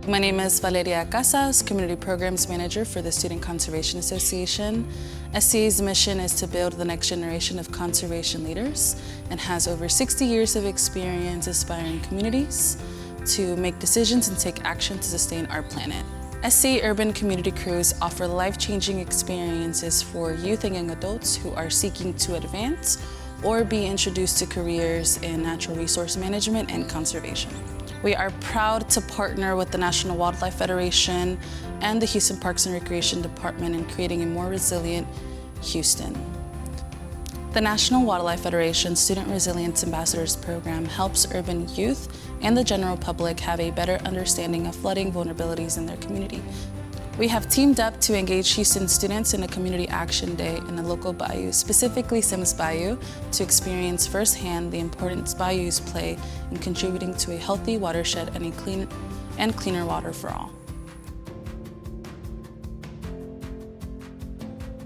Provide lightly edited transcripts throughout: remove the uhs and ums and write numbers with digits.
My name is Valeria Casas, Community Programs Manager for the Student Conservation Association. SCA's mission is to build the next generation of conservation leaders and has over 60 years of experience inspiring communities to make decisions and take action to sustain our planet. SCA Urban Community Crews offer life-changing experiences for youth and young adults who are seeking to advance or be introduced to careers in natural resource management and conservation. We are proud to partner with the National Wildlife Federation and the Houston Parks and Recreation Department in creating a more resilient Houston. The National Wildlife Federation Student Resilience Ambassadors Program helps urban youth and the general public have a better understanding of flooding vulnerabilities in their community. We have teamed up to engage Houston students in a community action day in a local bayou, specifically Sims Bayou, to experience firsthand the importance bayous play in contributing to a healthy watershed and cleaner water for all.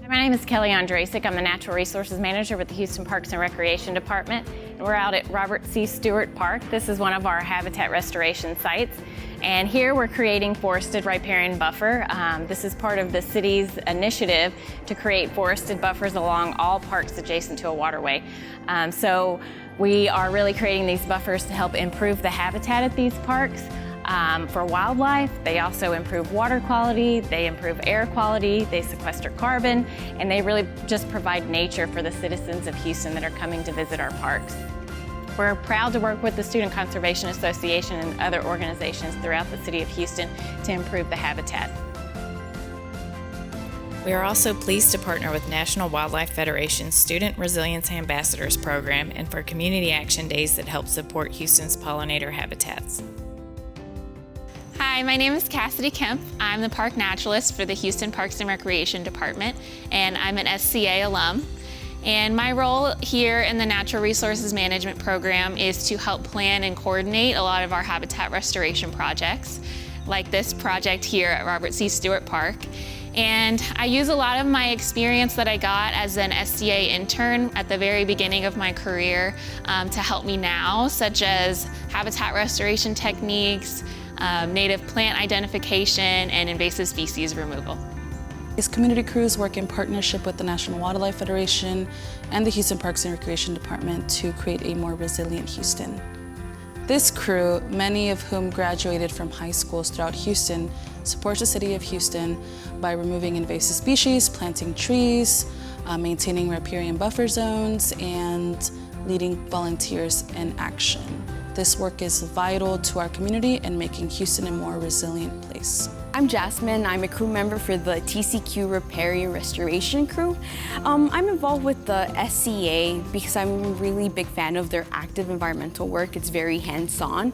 My name is Kelly Andrasic. I'm the Natural Resources Manager with the Houston Parks and Recreation Department. We're out at Robert C. Stewart Park. This is one of our habitat restoration sites. And here we're creating forested riparian buffer. This is part of the city's initiative to create forested buffers along all parks adjacent to a waterway. So we are really creating these buffers to help improve the habitat at these parks. For wildlife, they also improve water quality, they improve air quality, they sequester carbon, and they really just provide nature for the citizens of Houston that are coming to visit our parks. We're proud to work with the Student Conservation Association and other organizations throughout the city of Houston to improve the habitat. We are also pleased to partner with National Wildlife Federation's Student Resilience Ambassadors Program and for community action days that help support Houston's pollinator habitats. Hi, my name is Cassidy Kemp. I'm the park naturalist for the Houston Parks and Recreation Department, and I'm an SCA alum. And my role here in the Natural Resources Management Program is to help plan and coordinate a lot of our habitat restoration projects, like this project here at Robert C. Stewart Park. And I use a lot of my experience that I got as an SCA intern at the very beginning of my career to help me now, such as habitat restoration techniques, native plant identification, and invasive species removal. These community crews work in partnership with the National Wildlife Federation and the Houston Parks and Recreation Department to create a more resilient Houston. This crew, many of whom graduated from high schools throughout Houston, supports the city of Houston by removing invasive species, planting trees, maintaining riparian buffer zones, and leading volunteers in action. This work is vital to our community and making Houston a more resilient place. I'm Jasmine. I'm a crew member for the TCQ Riparian Restoration Crew. I'm involved with the SCA because I'm a really big fan of their active environmental work. It's very hands-on,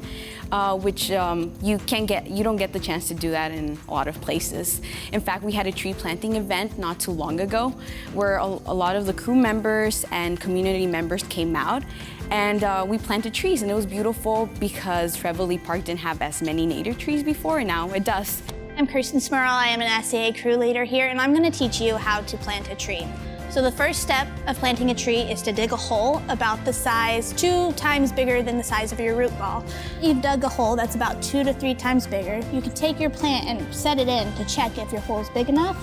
which you don't get the chance to do that in a lot of places. In fact, we had a tree planting event not too long ago where a lot of the crew members and community members came out, and we planted trees, and it was beautiful because Trevally Park didn't have as many native trees before, and now it does. I'm Kirsten Smurl. I am an SCA crew leader here, and I'm going to teach you how to plant a tree. So the first step of planting a tree is to dig a hole about the size 2 times bigger than the size of your root ball. You've dug a hole that's about 2 to 3 times bigger. You can take your plant and set it in to check if your hole is big enough.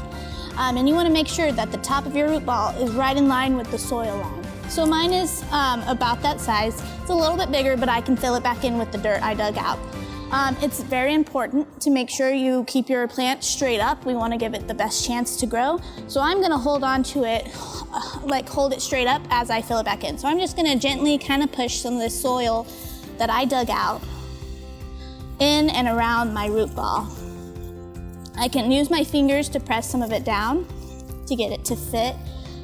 And you want to make sure that the top of your root ball is right in line with the soil line. So mine is about that size. It's a little bit bigger, but I can fill it back in with the dirt I dug out. It's very important to make sure you keep your plant straight up. We want to give it the best chance to grow. So I'm going to hold on to it, hold it straight up as I fill it back in. So I'm just going to gently kind of push some of the soil that I dug out in and around my root ball. I can use my fingers to press some of it down to get it to fit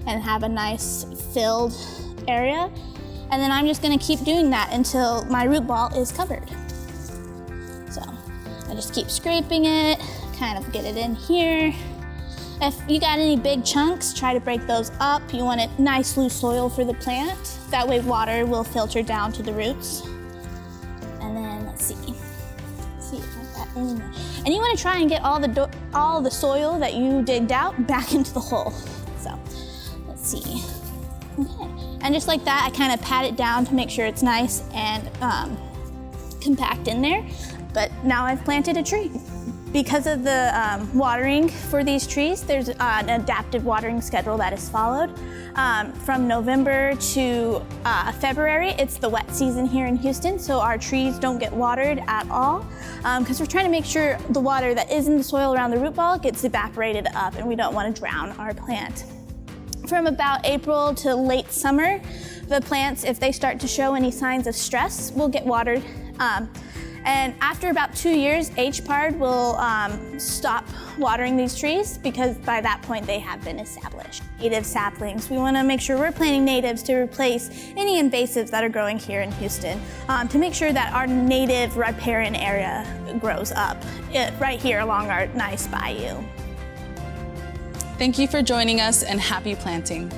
and have a nice filled area. And then I'm just going to keep doing that until my root ball is covered. So I just keep scraping it, kind of get it in here. If you got any big chunks, try to break those up. You want it nice loose soil for the plant. That way water will filter down to the roots. And then let's see if I got any more. And you want to try and get all the soil that you digged out back into the hole. So let's see. Okay. And just like that, I kind of pat it down to make sure it's nice and compact in there. but now I've planted a tree. Because of the watering for these trees, there's an adaptive watering schedule that is followed. From November to February, it's the wet season here in Houston, so our trees don't get watered at all, because we're trying to make sure the water that is in the soil around the root ball gets evaporated up, and we don't want to drown our plant. From about April to late summer, the plants, if they start to show any signs of stress, will get watered. And after about 2 years, HPARD will stop watering these trees because by that point they have been established. Native saplings, we want to make sure we're planting natives to replace any invasives that are growing here in Houston, to make sure that our native riparian area grows up right here along our nice bayou. Thank you for joining us and happy planting.